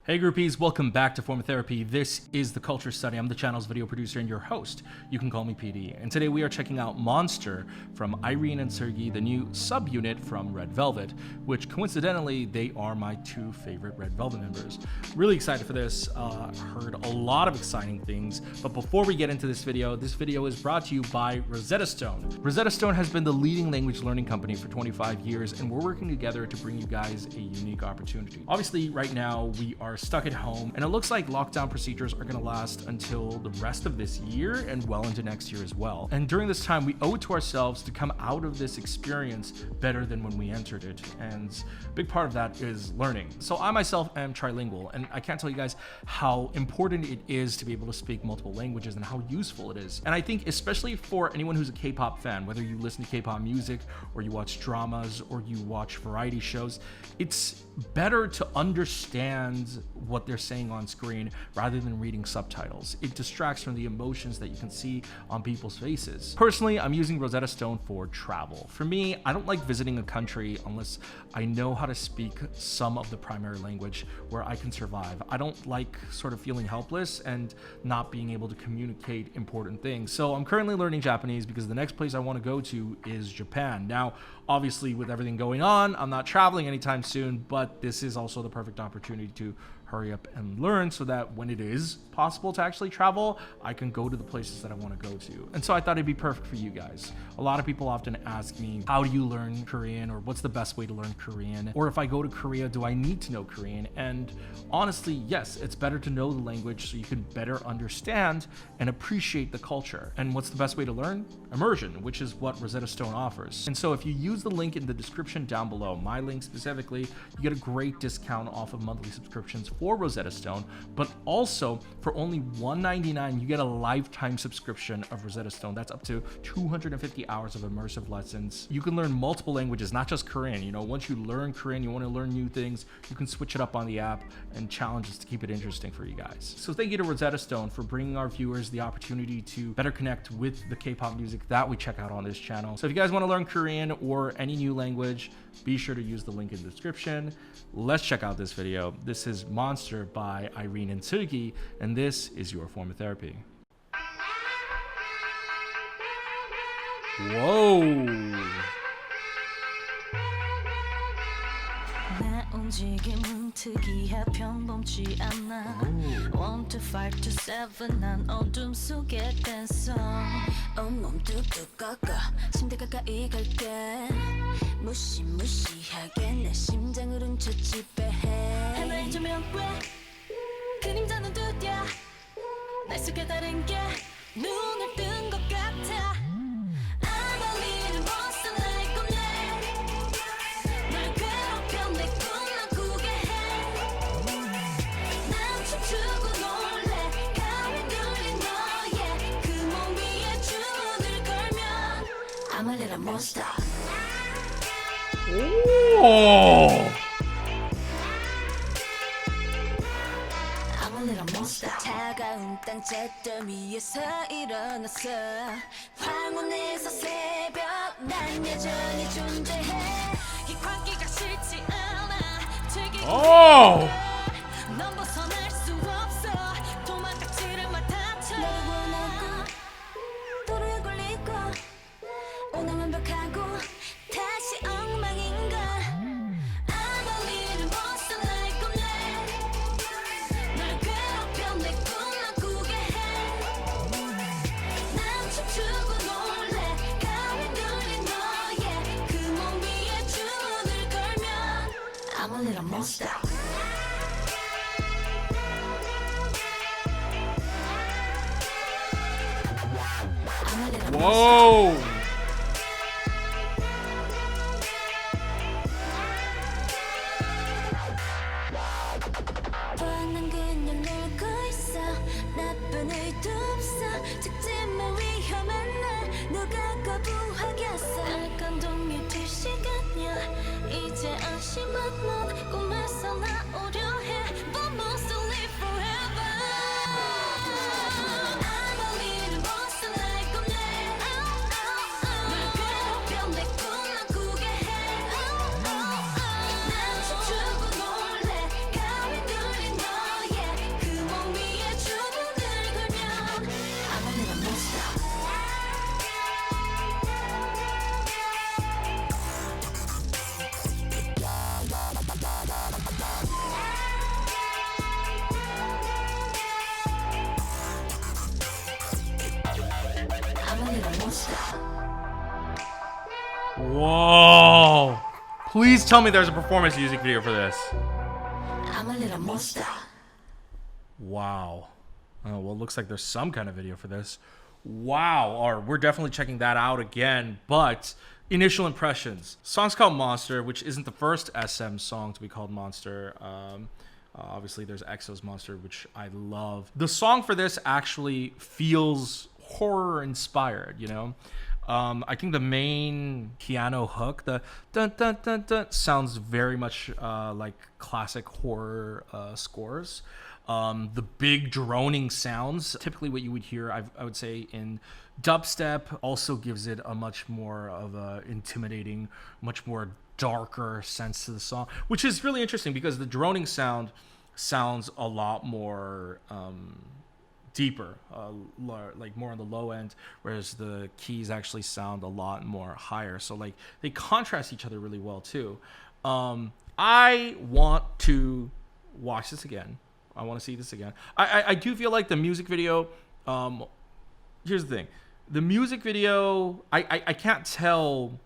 Hey groupies, welcome back to Form of Therapy. This is the Culture Study. I'm the channel's video producer and your host. You can call me PD. And today we are checking out Monster from IRENE and Seulgi, the new subunit from Red Velvet, which coincidentally, they are my two favorite Red Velvet members. Really excited for this. Heard a lot of exciting things. But before we get into this video is brought to you by Rosetta Stone. Rosetta Stone has been the leading language learning company for 25 years, and we're working together to bring you guys a unique opportunity. Obviously, right now, we are stuck at home, and it looks like lockdown procedures are going to last until the rest of this year and well into next year as well. And during this time, we owe it to ourselves to come out of this experience better than when we entered it. And a big part of that is learning. So I myself am trilingual, and I can't tell you guys how important it is to be able to speak multiple languages and how useful it is. And I think especially for anyone who's a K-pop fan, whether you listen to K-pop music or you watch dramas or you watch variety shows, it's better to understand what they're saying on screen rather than reading subtitles. It distracts from the emotions that you can see on people's faces. Personally, I'm using Rosetta Stone for travel. For me, I don't like visiting a country unless I know how to speak some of the primary language where I can survive. I don't like sort of feeling helpless and not being able to communicate important things. So I'm currently learning Japanese because the next place I want to go to is Japan. Now, obviously with everything going on, I'm not traveling anytime soon, but this is also the perfect opportunity to hurry up and learn so that when it is possible to actually travel, I can go to the places that I want to go to. And so I thought it'd be perfect for you guys. A lot of people often ask me, how do you learn Korean, or what's the best way to learn Korean? Or if I go to Korea, do I need to know Korean? And honestly, yes, it's better to know the language so you can better understand and appreciate the culture. And what's the best way to learn? Immersion, which is what Rosetta Stone offers. And so if you use the link in the description down below, my link specifically, you get a great discount off of monthly subscriptions for Rosetta Stone, but also for only $1.99, you get a lifetime subscription of Rosetta Stone. That's up to 250 hours of immersive lessons. You can learn multiple languages, not just Korean. You know, once you learn Korean, you want to learn new things, you can switch it up on the app and challenges to keep it interesting for you guys. So thank you to Rosetta Stone for bringing our viewers the opportunity to better connect with the K-pop music that we check out on this channel. So if you guys want to learn Korean or any new language, be sure to use the link in the description. Let's check out this video. This is Monster by IRENE and Seulgi, and this is your form of therapy. Whoa! 움직임은 특이해 평범치 않아 1, 2, 5, 2, 7 난 어둠 속에 댄서 온몸 뚝뚝 꺾어 침대 가까이 갈게 무시무시하게 내 심장을 훔쳐 지배해 하나의 조명 왜 그림자는 두드려 날 속에 다른 게 눈을 뜬 것 같아 I'm a little monster. Oh! I'm a little monster. 차가운 땅 잿돌 위에서 일어났어. 황혼에서 새벽 난 여전히 존재해. 이 광기가 싫지 않아. 되게 넌 벗어날 수 없어. 도망가지를 마 다쳐. 널 원하고 도로에 걸리고 오늘 완벽하고 다시 엉망인가 I'm a little monster like a man 널 괴롭혀 내 꿈만 꾸게 해난 춤추고 놀래 가위 눌린 너의 그 몸 위에 주문을 걸면 I'm a little monster I'm a little Whoa! monster 뻔한 그냥 놀고 있어 나쁜 의도 없어 직진만 위험한 날 누가 거부하겠어 약간 동요될 시간이야 이제 안심한 넌 꿈에서 나오려 해 But must live forever I'm a little monster like a man 널 괴롭혀 내 꿈만 꾸게 해 난 춤추고 놀래 가위 눌린 너 Whoa! Please tell me there's a performance music video for this. I'm a little monster. Wow. Oh, well, it looks like there's some kind of video for this. Wow. Or we're definitely checking that out again. But initial impressions. Song's called Monster, which isn't the first SM song to be called Monster. Obviously, there's EXO's Monster, which I love. The song for this actually feels horror inspired, you know? I think the main piano hook, the dun dun dun dun, sounds very much like classic horror scores. The big droning sounds, typically what you would hear, I would say, in dubstep, also gives it a much more of a intimidating, much more darker sense to the song, which is really interesting because the droning sound sounds a lot more deeper, like more on the low end, whereas the keys actually sound a lot more higher. So like they contrast each other really well too. I want to watch this again. I want to see this again. I do feel like the music video, here's the thing. The music video, I can't tell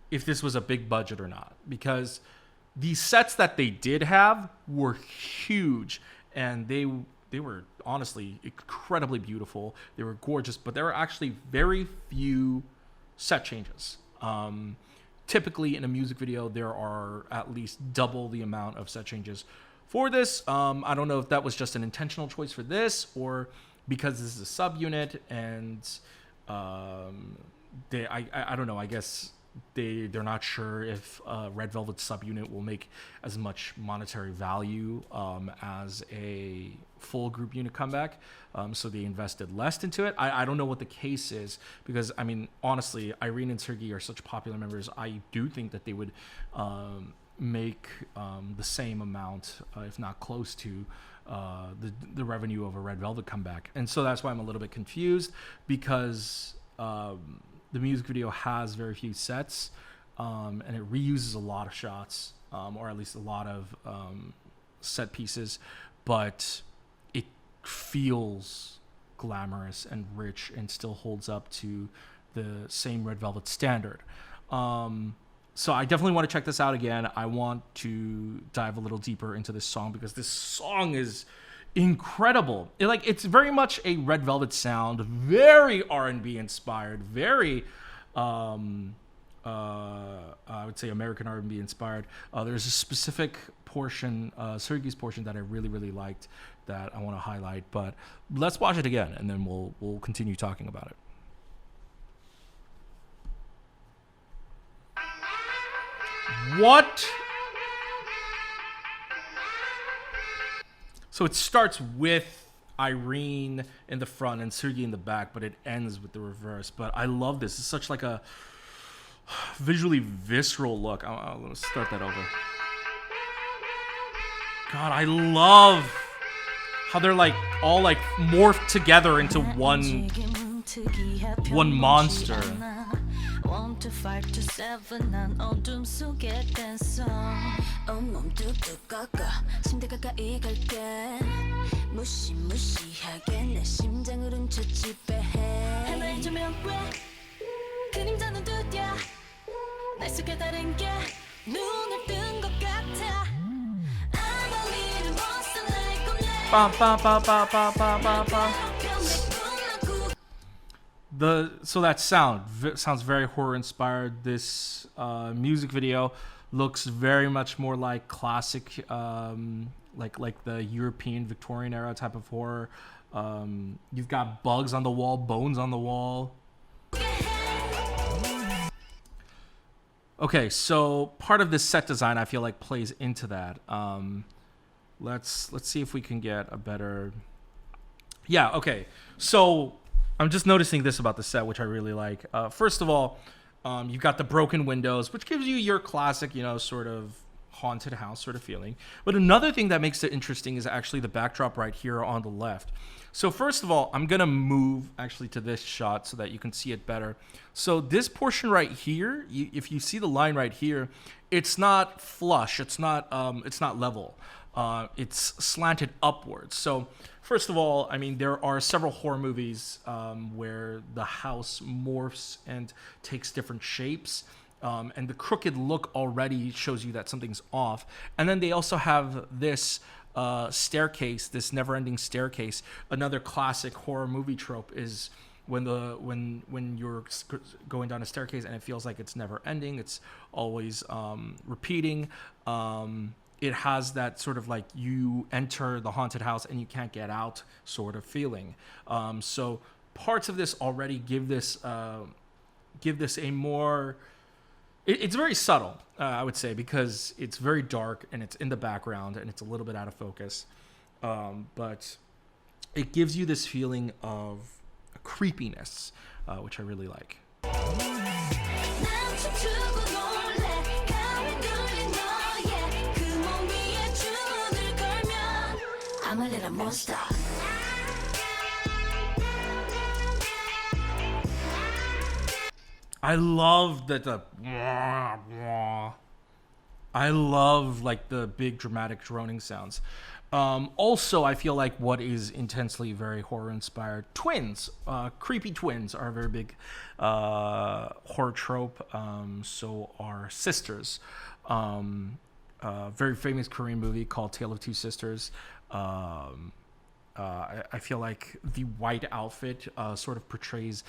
if this was a big budget or not, because the sets that they did have were huge, and they were honestly incredibly beautiful. They were gorgeous, but there were actually very few set changes. Typically in a music video, there are at least double the amount of set changes for this. I don't know if that was just an intentional choice for this, or because this is a subunit, and I don't know. I guess they're not sure if Red Velvet subunit will make as much monetary value as a full group unit comeback, so they invested less into it. I don't know what the case is, because I mean, honestly, Irene and Seulgi are such popular members. I do think that they would make the same amount, if not close to, the revenue of a Red Velvet comeback. And so that's why I'm a little bit confused, because the music video has very few sets, and it reuses a lot of shots, or at least a lot of set pieces, but it feels glamorous and rich and still holds up to the same Red Velvet standard. So I definitely want to check this out again. I want to dive a little deeper into this song, because this song is incredible. It's very much a Red Velvet sound, very R&B inspired, very I would say American R&B inspired. There's a specific portion, Seulgi's portion, that I really liked, that I want to highlight. But let's watch it again, and then we'll continue talking about it. What? So it starts with Irene in the front and Seulgi in the back, but it ends with the reverse. But I love this. It's such like a visually visceral look. I'm going to start that over. God, I love how they're like all like morphed together into one monster. 1, 2, 5 to 7 난 어둠 속에 댄서 온몸 뚝뚝 꺾어 침대 가까이 갈게 무시무시하게 내 심장을 훔쳐 지배해 하나의 조명 왜 그림자는 두드려 날 속에 다른 게 눈을 뜬 것 같아 I'm a little monster like a So that sounds very horror inspired. This music video looks very much more like classic, like the European Victorian era type of horror. You've got bugs on the wall, bones on the wall. Okay, so part of this set design I feel like plays into that. Let's see if we can get a better. Yeah. Okay. So I'm just noticing this about the set, which I really like. First of all, you've got the broken windows, which gives you your classic, sort of haunted house sort of feeling. But another thing that makes it interesting is actually the backdrop right here on the left. So first of all, I'm going to move actually to this shot so that you can see it better. So this portion right here, if you see the line right here, it's not flush. It's not level. it's slanted upwards. So first of all, I mean, there are several horror movies where the house morphs and takes different shapes. And the crooked look already shows you that something's off. And then they also have this staircase, this never-ending staircase. Another classic horror movie trope is when you're going down a staircase and it feels like it's never ending. It's always repeating. It has that sort of like you enter the haunted house and you can't get out sort of feeling. So parts of this already give this a more. It's very subtle, I would say, because it's very dark and it's in the background and it's a little bit out of focus. But it gives you this feeling of creepiness, which I really like. I'm a little monster. I love that I love like the big dramatic droning sounds. Also, I feel like what is intensely very horror inspired, twins, creepy twins are a very big horror trope. So are sisters. Very famous Korean movie called Tale of Two Sisters. I feel like the white outfit sort of portrays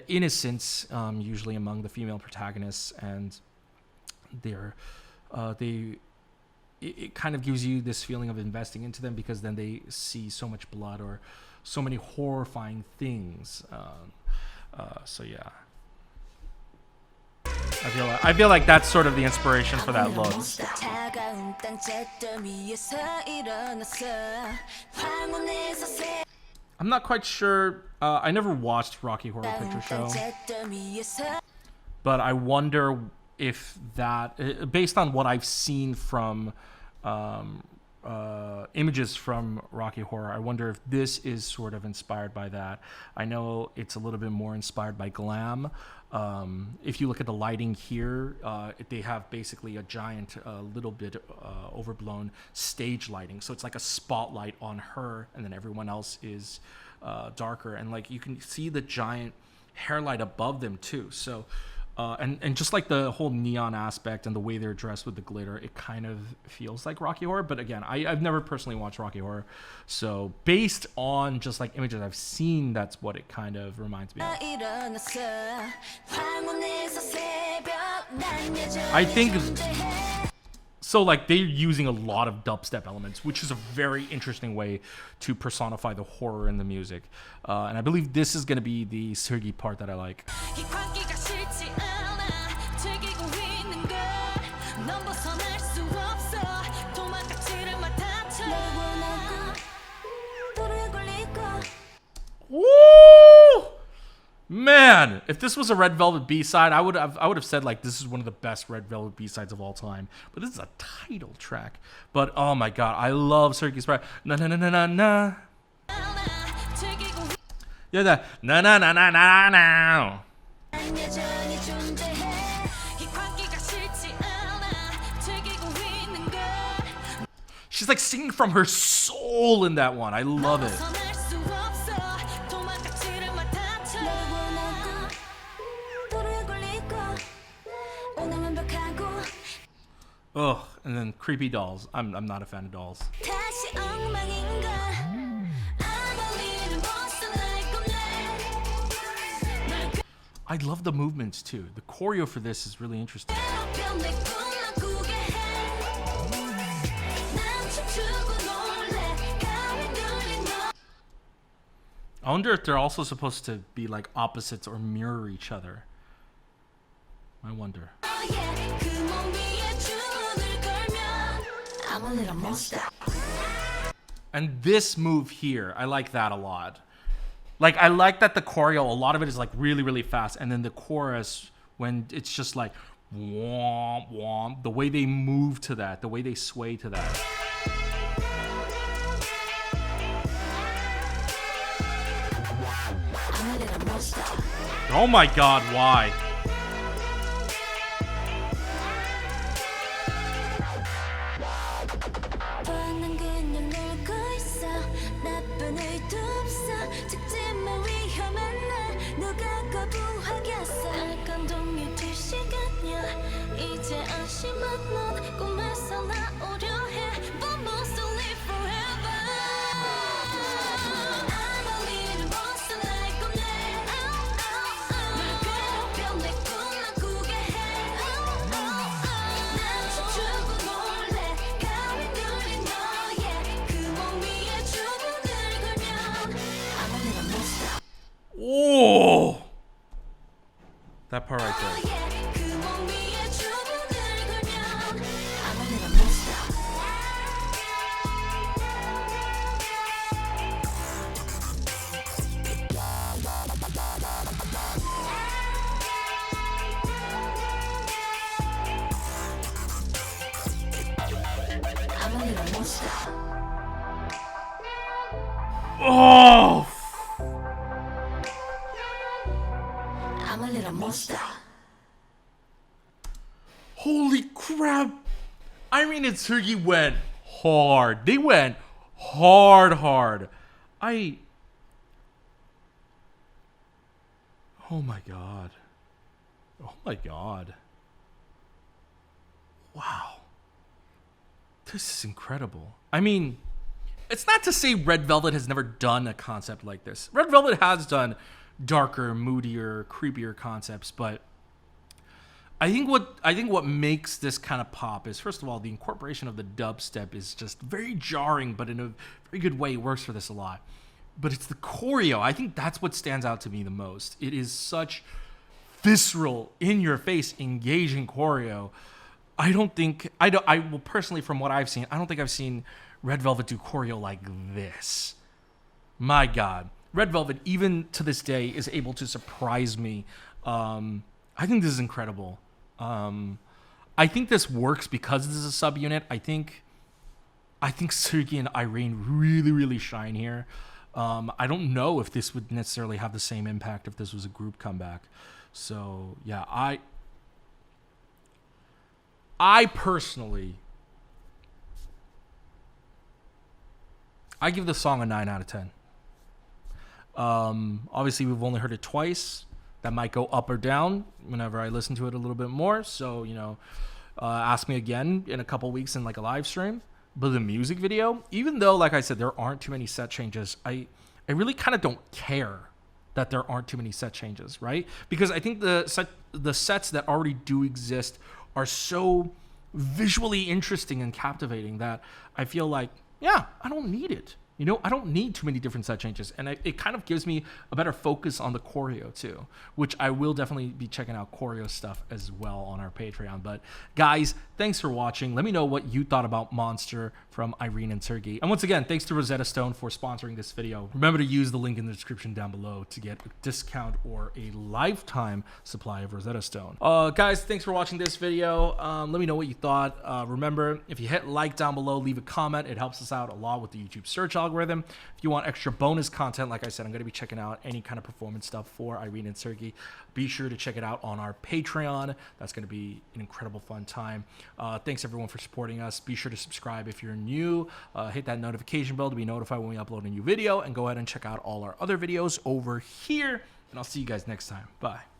innocence, usually among the female protagonists, and it kind of gives you this feeling of investing into them because then they see so much blood or so many horrifying things. So yeah. I feel like that's sort of the inspiration for that look. I'm not quite sure. I never watched Rocky Horror Picture Show, but I wonder if that, based on what I've seen from images from Rocky Horror, I wonder if this is sort of inspired by that. I know it's a little bit more inspired by glam. If you look at the lighting here, they have basically a giant, little bit overblown stage lighting. So it's like a spotlight on her, and then everyone else is darker. And like you can see the giant hair light above them too. So and just like the whole neon aspect and the way they're dressed with the glitter, it kind of feels like Rocky Horror. But again, I've never personally watched Rocky Horror, so based on just like images I've seen, that's what it kind of reminds me of. I think so. Like they're using a lot of dubstep elements, which is a very interesting way to personify the horror in the music. And I believe this is going to be the Seulgi part that I like. Woo! Man, if this was a Red Velvet B-side, I would have said like this is one of the best Red Velvet B-sides of all time. But this is a title track. But oh my god, I love Seulgi's part. Na na na na na na. Yeah, that na na na na na na. She's like singing from her soul in that one. I love it. Ugh, and then creepy dolls. I'm not a fan of dolls. I love the movements too. The choreo for this is really interesting. I wonder if they're also supposed to be like opposites or mirror each other. I wonder. I'm a little monster. And this move here, I like that a lot. Like I like that the choreo, a lot of it is like really, really fast, and then the chorus when it's just like womp womp, the way they move to that, the way they sway to that. Oh my god, why? That part right there. yeah. 그 몸 위에 주먹을 걸면 I'm a little monster. I'm a little monster. Oh, I'm a little monster. holy crap. Irene and Seulgi went hard. They went hard. Oh my god. Oh my god. Wow. This is incredible. I mean, it's not to say Red Velvet has never done a concept like this. Red Velvet has done darker, moodier, creepier concepts, but I think what makes this kind of pop is, first of all, the incorporation of the dubstep is just very jarring, but in a very good way. It works for this a lot. But it's the choreo. I think that's what stands out to me the most. It is such visceral, in your face, engaging choreo. I will personally, from what I've seen, I don't think I've seen Red Velvet do choreo like this. My God. Red Velvet, even to this day, is able to surprise me. I think this is incredible. I think this works because this is a subunit. I think Seulgi and Irene really shine here. I don't know if this would necessarily have the same impact if this was a group comeback. So yeah, I personally, I give the song a 9 out of 10. Obviously, we've only heard it twice. That might go up or down whenever I listen to it a little bit more. So, ask me again in a couple weeks in like a live stream. But the music video, even though, like I said, there aren't too many set changes, I really kind of don't care that there aren't too many set changes, right? Because I think the sets that already do exist are so visually interesting and captivating that I feel like, yeah, I don't need it. I don't need too many different set changes. And it kind of gives me a better focus on the choreo too, which I will definitely be checking out choreo stuff as well on our Patreon. But guys, thanks for watching. Let me know what you thought about Monster from Irene and Seulgi. And once again, thanks to Rosetta Stone for sponsoring this video. Remember to use the link in the description down below to get a discount or a lifetime supply of Rosetta Stone. Guys, thanks for watching this video. Let me know what you thought. Remember, if you hit like down below, leave a comment. It helps us out a lot with the YouTube search algorithm. If you want extra bonus content, like I said, I'm going to be checking out any kind of performance stuff for Irene and Seulgi. Be sure to check it out on our Patreon. That's going to be an incredible fun time. Thanks everyone for supporting us. Be sure to subscribe if you're new. Hit that notification bell to be notified when we upload a new video, and go ahead and check out all our other videos over here. And I'll see you guys next time. Bye.